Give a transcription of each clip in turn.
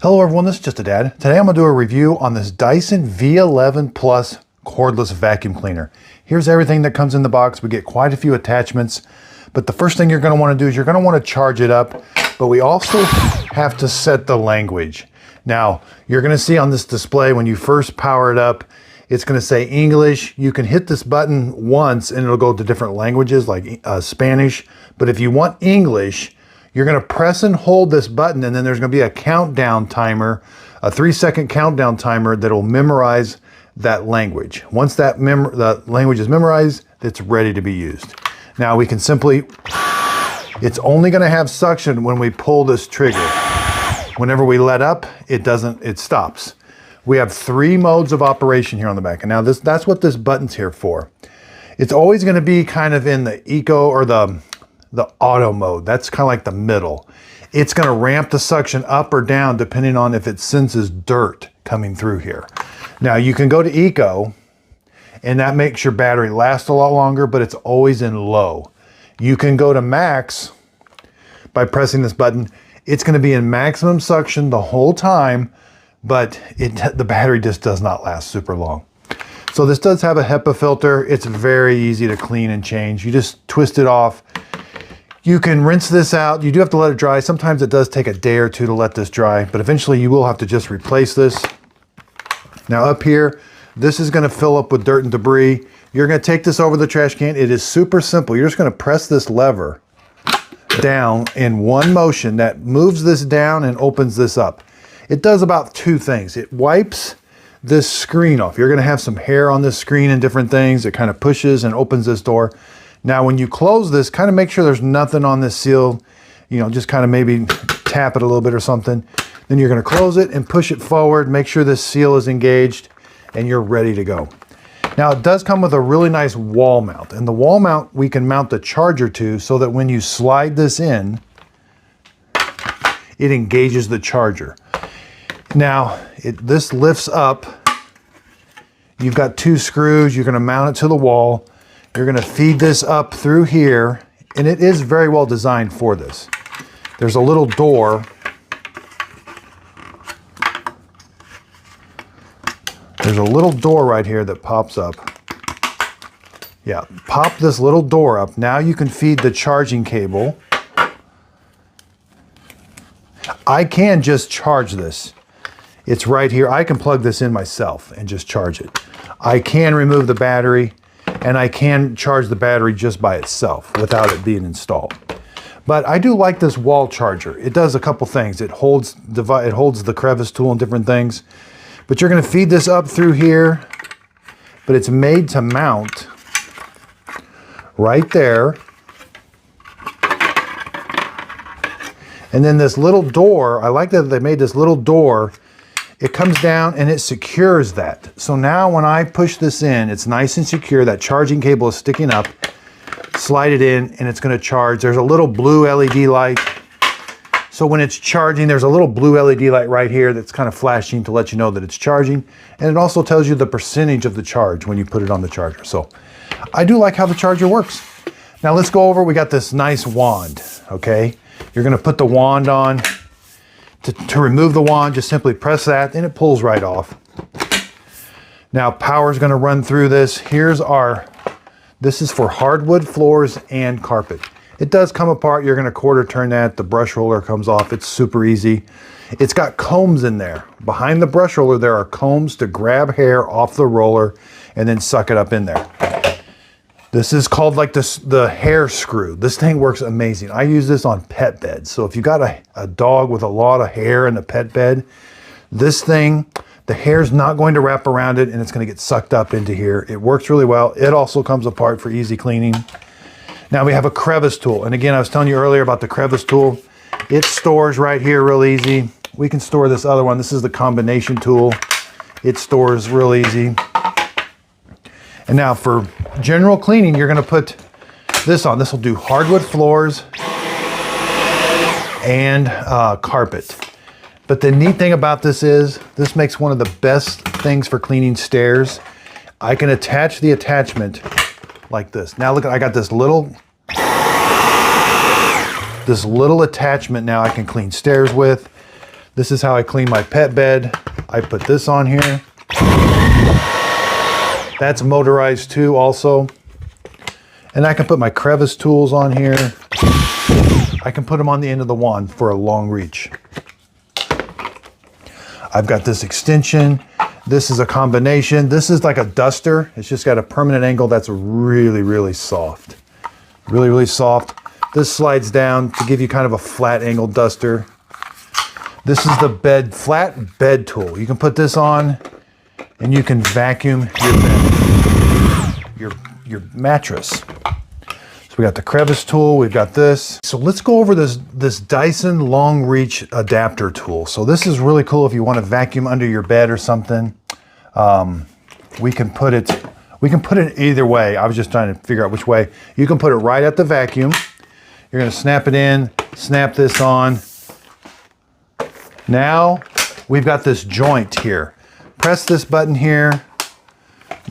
Hello everyone, this is Just a Dad. Today I'm going to do a review on this Dyson V11 Plus cordless vacuum cleaner. Here's everything that comes in the box. We get quite a few attachments, but the first thing you're going to want to do is you're going to want to charge it up, but we also have to set the language. Now, you're going to see on this display when you first power it up, it's going to say English. You can hit this button once and it'll go to different languages like Spanish, but if you want English, you're going to press and hold this button, and then there's going to be a countdown timer, a 3-second countdown timer that will memorize that language. Once that the language is memorized, it's ready to be used. Now we can simply, it's only going to have suction when we pull this trigger. Whenever we let up, it stops. We have 3 modes of operation here on the back. And now that's what this button's here for. It's always going to be kind of in the eco or the auto mode. That's kind of like the middle. It's going to ramp the suction up or down depending on if it senses dirt coming through here. Now you can go to eco and that makes your battery last a lot longer, but it's always in low. You can go to max by pressing this button. It's going to be in maximum suction the whole time, but the battery just does not last super long. So this does have a HEPA filter. It's very easy to clean and change. You just twist it off. You can rinse this out. You do have to let it dry. Sometimes it does take a day or two to let this dry, but eventually you will have to just replace this. Now up here, this is going to fill up with dirt and debris. You're going to take this over the trash can. It is super simple. You're just going to press this lever down in one motion that moves this down and opens this up. It does about 2 things. It wipes this screen off. You're going to have some hair on this screen and different things. It kind of pushes and opens this door. Now, when you close this, kind of make sure there's nothing on this seal. You know, just kind of maybe tap it a little bit or something. Then you're going to close it and push it forward. Make sure this seal is engaged and you're ready to go. Now, it does come with a really nice wall mount. And the wall mount, we can mount the charger to so that when you slide this in, it engages the charger. Now, this lifts up. You've got 2 screws. You're going to mount it to the wall. You're going to feed this up through here, and it is very well designed for this. There's a little door. There's a little door right here that pops up. Yeah, pop this little door up. Now you can feed the charging cable. I can just charge this. It's right here. I can plug this in myself and just charge it. I can remove the battery. And I can charge the battery just by itself without it being installed. But I do like this wall charger. It does a couple things. It holds the crevice tool and different things. But you're going to feed this up through here. But it's made to mount right there. And then this little door, I like that they made this little door. It comes down and it secures that. So now when I push this in, it's nice and secure. That charging cable is sticking up. Slide it in and it's going to charge. There's a little blue LED light. So when it's charging, there's a little blue LED light right here that's kind of flashing to let you know that it's charging. And it also tells you the percentage of the charge when you put it on the charger. So I do like how the charger works. Now let's go over, we got this nice wand, okay? You're going to put the wand on. To remove the wand, just simply press that and it pulls right off. Now power is going to run through this. This is for hardwood floors and carpet. It does come apart. You're going to quarter turn that. The brush roller comes off. It's super easy. It's got combs in there. Behind the brush roller, there are combs to grab hair off the roller and then suck it up in there. This is called like the hair screw. This thing works amazing. I use this on pet beds. So if you got a dog with a lot of hair in the pet bed, this thing, the hair's not going to wrap around it and it's going to get sucked up into here. It works really well. It also comes apart for easy cleaning. Now we have a crevice tool. And again, I was telling you earlier about the crevice tool. It stores right here real easy. We can store this other one. This is the combination tool. It stores real easy. And now for general cleaning, you're going to put this on. This will do hardwood floors and carpet. But the neat thing about this is this makes one of the best things for cleaning stairs. I can attach the attachment like this. Now look, I got this little attachment now I can clean stairs with. This is how I clean my pet bed. I put this on here. That's motorized too also. And I can put my crevice tools on here. I can put them on the end of the wand for a long reach. I've got this extension. This is a combination. This is like a duster. It's just got a permanent angle that's really, really soft. Really, really soft. This slides down to give you kind of a flat angle duster. This is the flat bed tool. You can put this on and you can vacuum your bed, your mattress. So we got the crevice tool, we've got this. So let's go over this Dyson long reach adapter tool. So this is really cool if you want to vacuum under your bed or something. We can put it either way. I was just trying to figure out which way. You can put it right at the vacuum. You're going to snap it in, snap this on. Now we've got this joint here. Press this button here.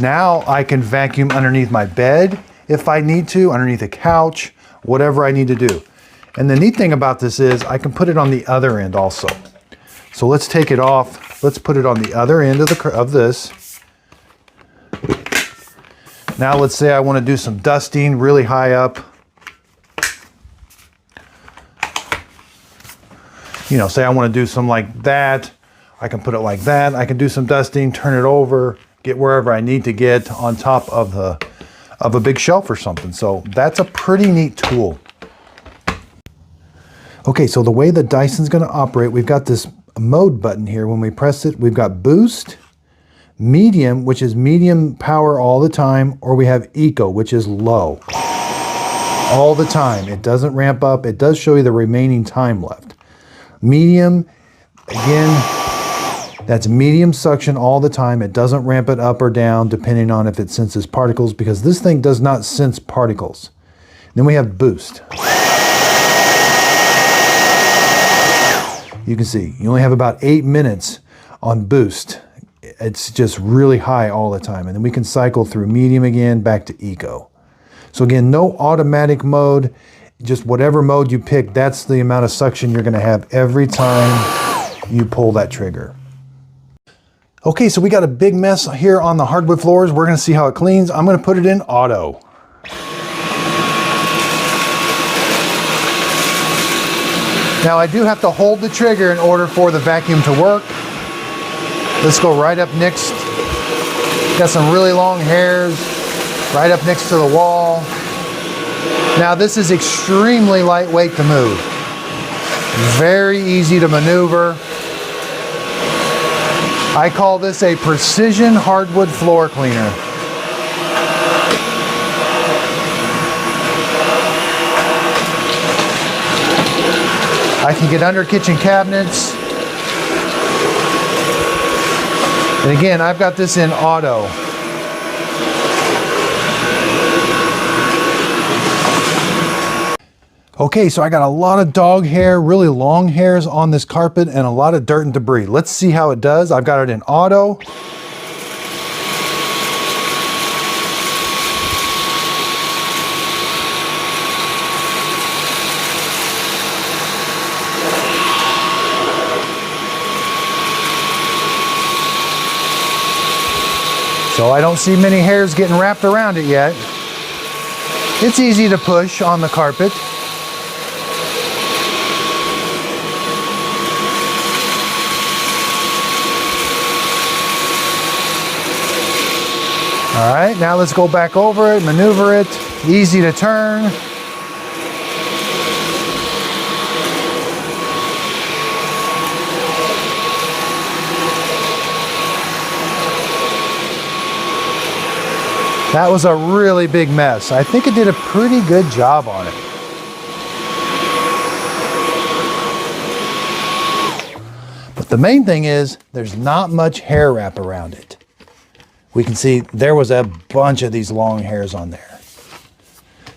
Now I can vacuum underneath my bed if I need to, underneath a couch, whatever I need to do. And the neat thing about this is I can put it on the other end also. So let's take it off. Let's put it on the other end of this. Now let's say I want to do some dusting really high up. You know, say I want to do some like that. I can put it like that. I can do some dusting, turn it over, get wherever I need to get on top of a big shelf or something. So that's a pretty neat tool. Okay, so the way the Dyson's going to operate, we've got this mode button here. When we press it, we've got boost, medium, which is medium power all the time, or we have eco, which is low all the time. It doesn't ramp up. It does show you the remaining time left. Medium, again, that's medium suction all the time. It doesn't ramp it up or down depending on if it senses particles, because this thing does not sense particles. Then we have boost. You can see you only have about 8 minutes on boost. It's just really high all the time. And then we can cycle through medium again, back to eco. So again, no automatic mode. Just whatever mode you pick, that's the amount of suction you're going to have every time you pull that trigger. Okay, so we got a big mess here on the hardwood floors. We're going to see how it cleans. I'm going to put it in auto. Now I do have to hold the trigger in order for the vacuum to work. Let's go right up next. Got some really long hairs right up next to the wall. Now this is extremely lightweight to move. Very easy to maneuver. I call this a precision hardwood floor cleaner. I can get under kitchen cabinets. And again, I've got this in auto. Okay, so I got a lot of dog hair, really long hairs on this carpet, and a lot of dirt and debris. Let's see how it does. I've got it in auto. So I don't see many hairs getting wrapped around it yet. It's easy to push on the carpet. All right, now let's go back over it, maneuver it, easy to turn. That was a really big mess. I think it did a pretty good job on it. But the main thing is there's not much hair wrap around it. We can see there was a bunch of these long hairs on there.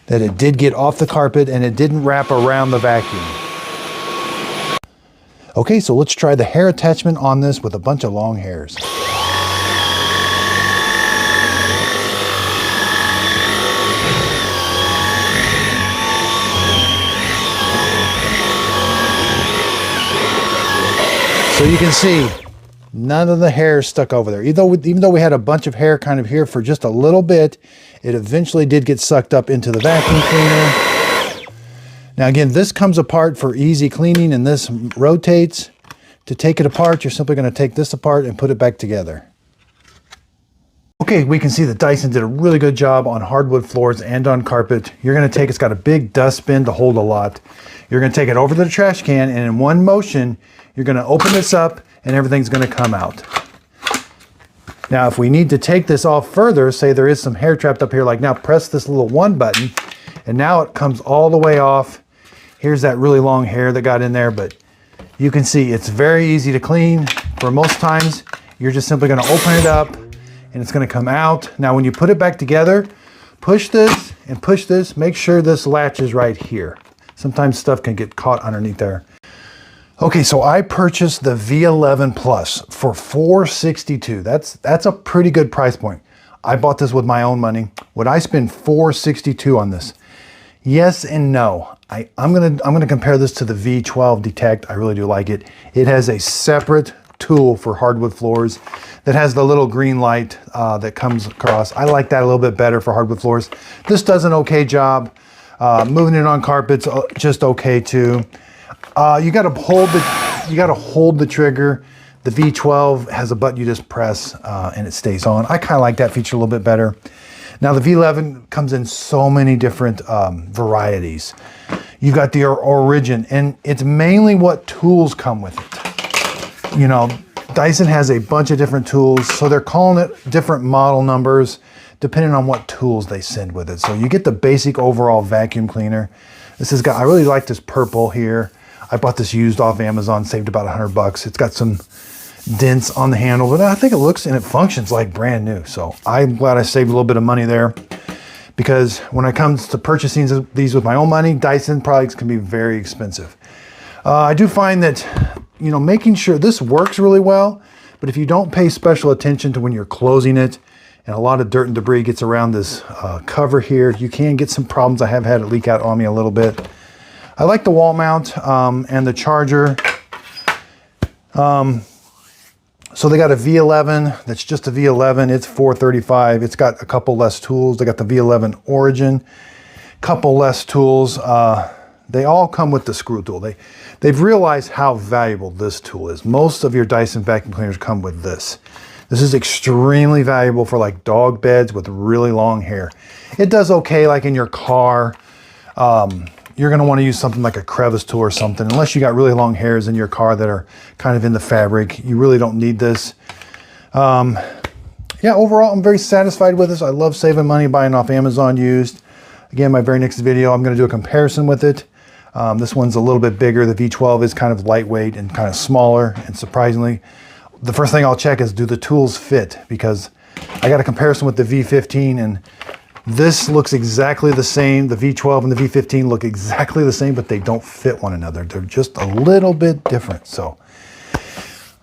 That it did get off the carpet and it didn't wrap around the vacuum. Okay, so let's try the hair attachment on this with a bunch of long hairs. So you can see none of the hair stuck over there. Even though we had a bunch of hair kind of here for just a little bit, it eventually did get sucked up into the vacuum cleaner. Now again, this comes apart for easy cleaning and this rotates. To take it apart, you're simply going to take this apart and put it back together. Okay, we can see that Dyson did a really good job on hardwood floors and on carpet. You're going to take, it's got a big dustbin to hold a lot. You're going to take it over to the trash can, and in one motion, you're going to open this up and everything's going to come out. Now, if we need to take this off further, say there is some hair trapped up here, like now press this little one button, and now it comes all the way off. Here's that really long hair that got in there, but you can see it's very easy to clean. For most times, you're just simply going to open it up and it's going to come out. Now, when you put it back together, push this and push this. Make sure this latches right here. Sometimes stuff can get caught underneath there. Okay, so I purchased the V11 Plus for $462. That's a pretty good price point. I bought this with my own money. Would I spend $462 on this? Yes and no. I'm gonna compare this to the V12 Detect. I really do like it. It has a separate tool for hardwood floors that has the little green light that comes across. I like that a little bit better for hardwood floors. This does an okay job. Moving it on carpet's just okay too. You gotta hold the trigger. The V12 has a button you just press and it stays on. I kind of like that feature a little bit better. Now the V11 comes in so many different varieties. You got the Origin, and it's mainly what tools come with it. You know, Dyson has a bunch of different tools, so they're calling it different model numbers depending on what tools they send with it. So you get the basic overall vacuum cleaner. This has got, I really like this purple here. I bought this used off Amazon, saved about $100. It's got some dents on the handle, but I think it looks and it functions like brand new. So I'm glad I saved a little bit of money there, because when it comes to purchasing these with my own money, Dyson products can be very expensive. I do find that, you know, making sure this works really well, but if you don't pay special attention to when you're closing it and a lot of dirt and debris gets around this cover here, you can get some problems. I have had it leak out on me a little bit. I like the wall mount and the charger. So they got a V11, that's just a V11, it's $435. It's got a couple less tools. They got the V11 Origin, couple less tools. They all come with the screw tool. They've realized how valuable this tool is. Most of your Dyson vacuum cleaners come with this. This is extremely valuable for like dog beds with really long hair. It does okay like in your car. You're going to want to use something like a crevice tool or something. Unless you got really long hairs in your car that are kind of in the fabric, you really don't need this. Yeah, overall, I'm very satisfied with this. I love saving money buying off Amazon used. Again, my very next video, I'm going to do a comparison with it. This one's a little bit bigger. The V12 is kind of lightweight and kind of smaller. And surprisingly, the first thing I'll check is, do the tools fit? Because I got a comparison with the V15 and this looks exactly the same. The V12 and the V15 look exactly the same, but they don't fit one another. They're just a little bit different. So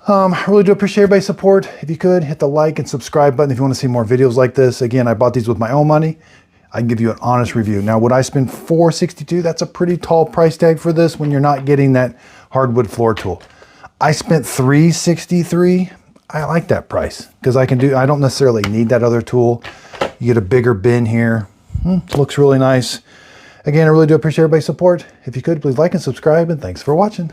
I really do appreciate everybody's support. If you could, hit the like and subscribe button if you want to see more videos like this. Again, I bought these with my own money. I can give you an honest review. Now, would I spend $462? That's a pretty tall price tag for this when you're not getting that hardwood floor tool. I spent $363. I like that price because I don't necessarily need that other tool. You get a bigger bin here. Looks really nice. Again, I really do appreciate everybody's support. If you could, please like and subscribe, and thanks for watching.